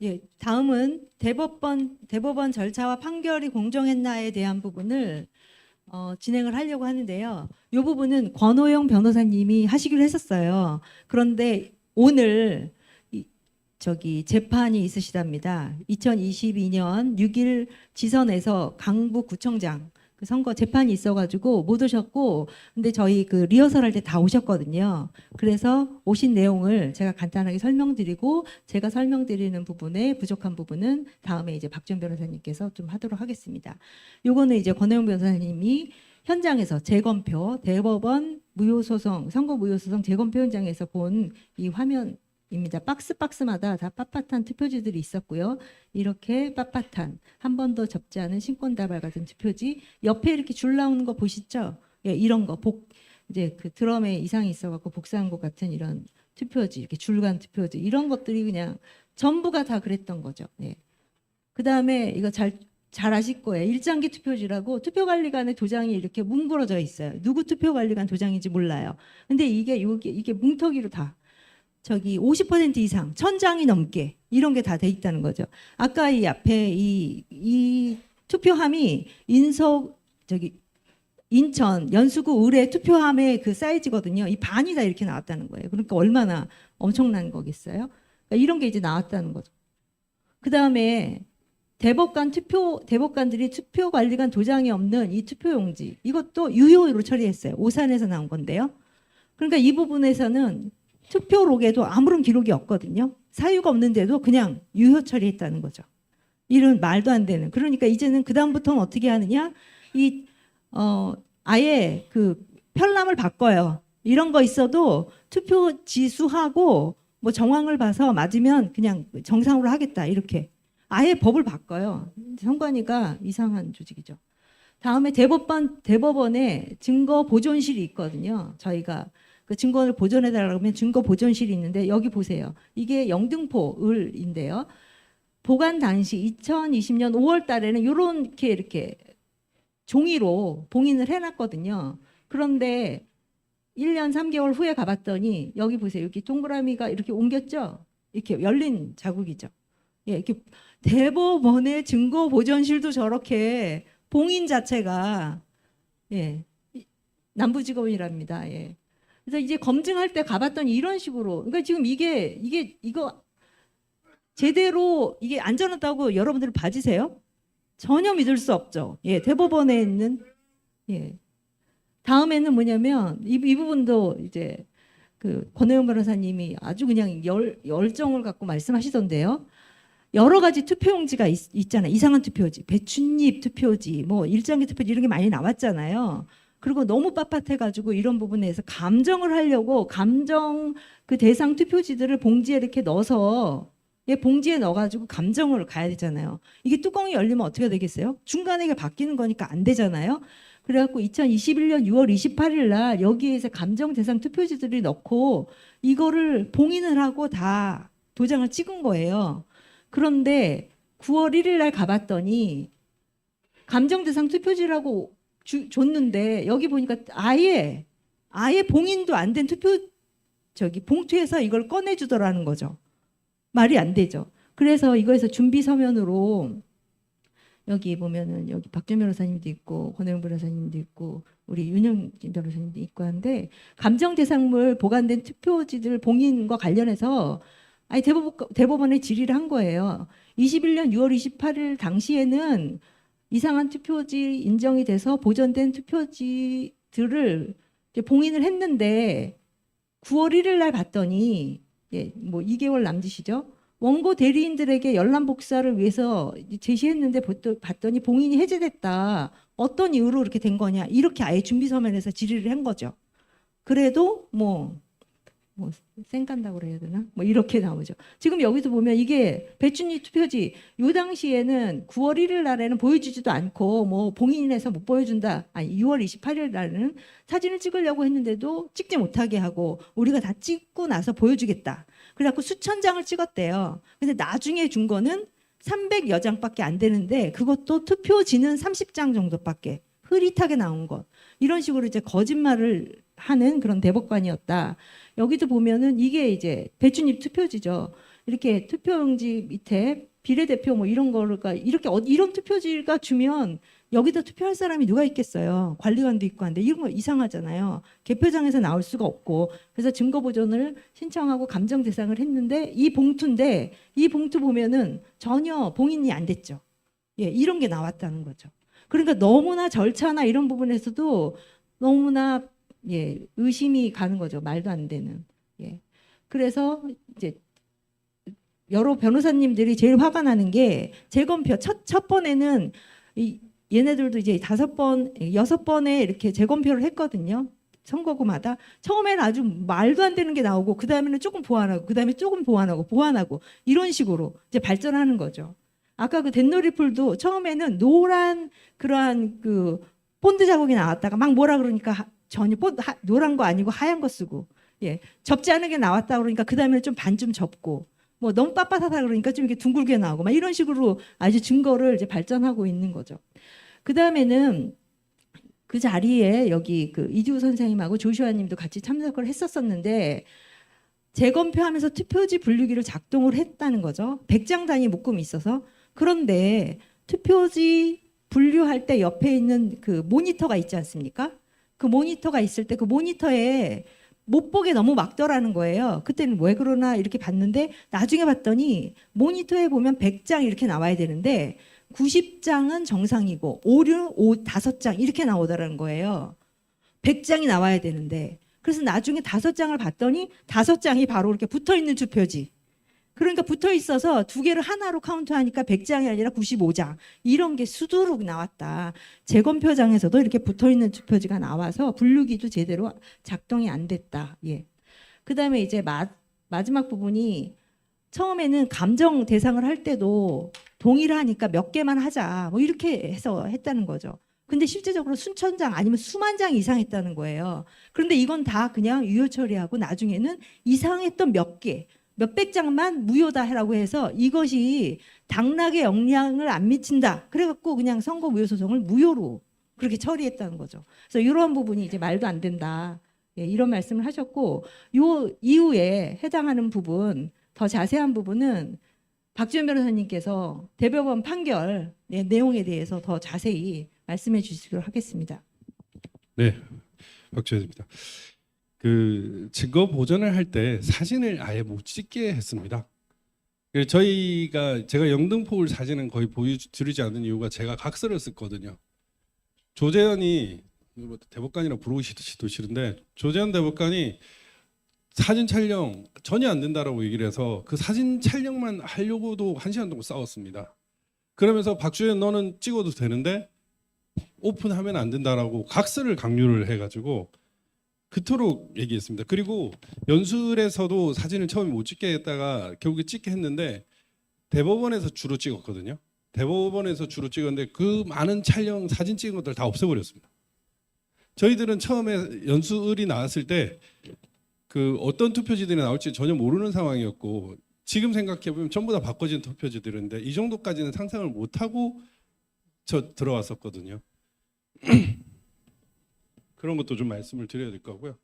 예, 다음은 대법원 절차와 판결이 공정했나에 대한 부분을 진행을 하려고 하는데요. 이 부분은 권오영 변호사님이 하시기로 했었어요. 그런데 오늘 재판이 있으시답니다. 2022년 6일 지선에서 강북구청장 그 선거 재판이 있어가지고 못 오셨고, 근데 저희 그 리허설 할 때 다 오셨거든요. 그래서 오신 내용을 제가 간단하게 설명드리고, 제가 설명드리는 부분에 부족한 부분은 다음에 이제 박지원 변호사님께서 좀 하도록 하겠습니다. 요거는 이제 권혜영 변호사님이 현장에서 재검표, 대법원 무효소송, 선거 무효소송 재검표 현장에서 본 이 화면입니다. 박스마다 다 빳빳한 투표지들이 있었고요. 이렇게 빳빳한 한 번도 접지 않은 신권다발 같은 투표지, 옆에 이렇게 줄 나오는 거 보시죠? 예, 이런 거 이제 그 드럼에 이상이 있어갖고 복사한 것 같은 이런 투표지, 이렇게 줄간 투표지, 이런 것들이 그냥 전부가 다 그랬던 거죠. 예. 그 다음에 이거 잘 아실 거예요. 일장기 투표지라고 투표관리관의 도장이 이렇게 뭉그러져 있어요. 누구 투표관리관 도장인지 몰라요. 근데 이게 뭉터기로 다 저기 50% 이상, 1000장이 넘게 이런 게 다 돼 있다는 거죠. 아까 이 앞에 이 투표함이 인천 연수구 의뢰 투표함의 그 사이즈거든요. 이 반이 다 이렇게 나왔다는 거예요. 그러니까 얼마나 엄청난 거겠어요? 그러니까 이런 게 이제 나왔다는 거죠. 그 다음에 대법관들이 투표관리관 도장이 없는 이 투표용지, 이것도 유효로 처리했어요. 오산에서 나온 건데요. 그러니까 이 부분에서는 투표록에도 아무런 기록이 없거든요. 사유가 없는데도 그냥 유효 처리했다는 거죠. 이런 말도 안 되는. 그러니까 이제는 그 다음부터는 어떻게 하느냐? 아예 그 편람을 바꿔요. 이런 거 있어도 투표 지수하고 뭐 정황을 봐서 맞으면 그냥 정상으로 하겠다, 이렇게 아예 법을 바꿔요. 선관위가 이상한 조직이죠. 다음에 대법원에 증거 보존실이 있거든요. 저희가 그 증거를 보존해달라고 하면 증거 보존실이 있는데, 여기 보세요. 이게 영등포 을인데요. 보관 당시 2020년 5월 달에는 이렇게 종이로 봉인을 해놨거든요. 그런데 1년 3개월 후에 가봤더니 여기 보세요. 여기 동그라미가 이렇게 옮겼죠? 이렇게 열린 자국이죠. 예, 이렇게 대법원의 증거 보존실도 저렇게 봉인 자체가, 예, 남부지검이랍니다. 예. 그래서 이제 검증할 때 가봤더니 이런 식으로, 그러니까 지금 이거 제대로 이게 안전하다고 여러분들 봐주세요. 전혀 믿을 수 없죠. 예, 대법원에 있는, 예. 다음에는 뭐냐면 이 부분도 이제 그 권혜영 변호사님이 아주 그냥 열정을 갖고 말씀하시던데요. 여러 가지 투표용지가 있잖아요. 이상한 투표지, 배춧잎 투표지, 뭐 일장기 투표지, 이런 게 많이 나왔잖아요. 그리고 너무 빳빳해가지고 이런 부분에서 감정을 하려고 감정 그 대상 투표지들을 봉지에 이렇게 넣어서, 예, 봉지에 넣어가지고 감정을 가야 되잖아요. 이게 뚜껑이 열리면 어떻게 되겠어요? 중간에 이게 바뀌는 거니까 안 되잖아요. 그래갖고 2021년 6월 28일 날 여기에서 감정 대상 투표지들을 넣고 이거를 봉인을 하고 다 도장을 찍은 거예요. 그런데 9월 1일 날 가봤더니 감정 대상 투표지라고 줬는데 여기 보니까 아예 봉인도 안 된 봉투에서 이걸 꺼내주더라는 거죠. 말이 안 되죠. 그래서 이거에서 준비 서면으로 여기 보면은 여기 박준 변호사님도 있고 권혜영 변호사님도 있고 우리 윤영 변호사님도 있고 한데, 감정 대상물 보관된 투표지들 봉인과 관련해서 아니 대법원에 질의를 한 거예요. 21년 6월 28일 당시에는 이상한 투표지 인정이 돼서 보존된 투표지들을 이제 봉인을 했는데 9월 1일 날 봤더니, 예, 뭐 2개월 남짓이죠. 원고 대리인들에게 열람 복사를 위해서 제시했는데 봤더니 봉인이 해제됐다. 어떤 이유로 이렇게 된 거냐? 이렇게 아예 준비 서면에서 질의를 한 거죠. 그래도 뭐 쌩간다고 그래야 되나? 뭐 이렇게 나오죠. 지금 여기서 보면 이게 배춧잎 투표지, 요 당시에는 9월 1일 날에는 보여주지도 않고 뭐 봉인해서 못 보여준다. 아니 6월 28일 날에는 사진을 찍으려고 했는데도 찍지 못하게 하고 우리가 다 찍고 나서 보여주겠다. 그래갖고 수천 장을 찍었대요. 근데 나중에 준 거는 300여 장밖에 안 되는데 그것도 투표지는 30장 정도밖에, 흐릿하게 나온 것. 이런 식으로 이제 거짓말을 하는 그런 대법관이었다. 여기도 보면은 이게 이제 배춧잎 투표지죠. 이렇게 투표용지 밑에 비례대표 뭐 이런 거가 이렇게 이런 투표지가 주면 여기다 투표할 사람이 누가 있겠어요. 관리관도 있고 한데 이런 거 이상하잖아요. 개표장에서 나올 수가 없고 그래서 증거 보존을 신청하고 감정 대상을 했는데 이 봉투인데 이 봉투 보면은 전혀 봉인이 안 됐죠. 예, 이런 게 나왔다는 거죠. 그러니까 너무나 절차나 이런 부분에서도 너무나 예, 의심이 가는 거죠. 말도 안 되는. 예. 그래서 이제 여러 변호사님들이 제일 화가 나는 게 재검표 첫 번에는 얘네들도 이제 5번, 6번에 이렇게 재검표를 했거든요. 선거구마다 처음에는 아주 말도 안 되는 게 나오고 그 다음에는 조금 보완하고 그 다음에 조금 보완하고 이런 식으로 이제 발전하는 거죠. 아까 그 덴노리풀도 처음에는 노란 그러한 그 본드 자국이 나왔다가 막 뭐라 그러니까 전혀 노란 거 아니고 하얀 거 쓰고 예 접지 않은 게 나왔다 그러니까 그 다음에 좀 반 좀 접고 뭐 너무 빳빳하다 그러니까 좀 이렇게 둥글게 나오고 막 이런 식으로 아주 증거를 이제 발전하고 있는 거죠. 그 다음에는 그 자리에 여기 그 이주 선생님하고 조슈아님도 같이 참석을 했었었는데 재검표하면서 투표지 분류기를 작동을 했다는 거죠. 100장 단위 묶음이 있어서. 그런데 투표지 분류할 때 옆에 있는 그 모니터가 있지 않습니까? 그 모니터가 있을 때 그 모니터에 못 보게 너무 막더라는 거예요. 그때는 왜 그러나 이렇게 봤는데 나중에 봤더니 모니터에 보면 100장 이렇게 나와야 되는데 90장은 정상이고 오류 5장 이렇게 나오더라는 거예요. 100장이 나와야 되는데 그래서 나중에 5장을 봤더니 5장이 바로 이렇게 붙어있는 투표지. 그러니까 붙어 있어서 두 개를 하나로 카운트하니까 100장이 아니라 95장 이런 게 수두룩 나왔다. 재검표장에서도 이렇게 붙어 있는 투표지가 나와서 분류기도 제대로 작동이 안 됐다. 예. 그다음에 이제 마지막 부분이 처음에는 감정 대상을 할 때도 동의를 하니까 몇 개만 하자 뭐 이렇게 해서 했다는 거죠. 근데 실제적으로 수천 장 아니면 수만 장 이상 했다는 거예요. 그런데 이건 다 그냥 유효 처리하고 나중에는 이상했던 몇 개 몇백 장만 무효다 해라고 해서 이것이 당락에 영향을 안 미친다. 그래갖고 그냥 선거 무효 소송을 무효로 그렇게 처리했다는 거죠. 그래서 이러한 부분이 이제 말도 안 된다. 예, 이런 말씀을 하셨고 요 이후에 해당하는 부분 더 자세한 부분은 박지원 변호사님께서 대법원 판결 내용에 대해서 더 자세히 말씀해 주시도록 하겠습니다. 네, 박지원입니다. 그 증거 보존을 할 때 사진을 아예 못 찍게 했습니다. 제가 영등포울 사진은 거의 보여드리지 않는 이유가 제가 각서를 썼거든요. 조재현이 대법관이라 부르시도 싫은데 조재현 대법관이 사진 촬영 전혀 안 된다라고 얘기를 해서 그 사진 촬영만 하려고도 1시간 동안 싸웠습니다. 그러면서 박주현 너는 찍어도 되는데 오픈하면 안 된다라고 각서를 강요를 해가지고 그토록 얘기했습니다. 그리고 연술에서도 사진을 처음에 못 찍게 했다가 결국에 찍게 했는데 대법원에서 주로 찍었거든요. 대법원에서 주로 찍었는데 그 많은 촬영 사진 찍은 것들 다 없애버렸습니다. 저희들은 처음에 연술이 나왔을 때 그 어떤 투표지들이 나올지 전혀 모르는 상황이었고 지금 생각해보면 전부 다 바꿔진 투표지들인데 이 정도까지는 상상을 못하고 저 들어왔었거든요. 그런 것도 좀 말씀을 드려야 될 거고요.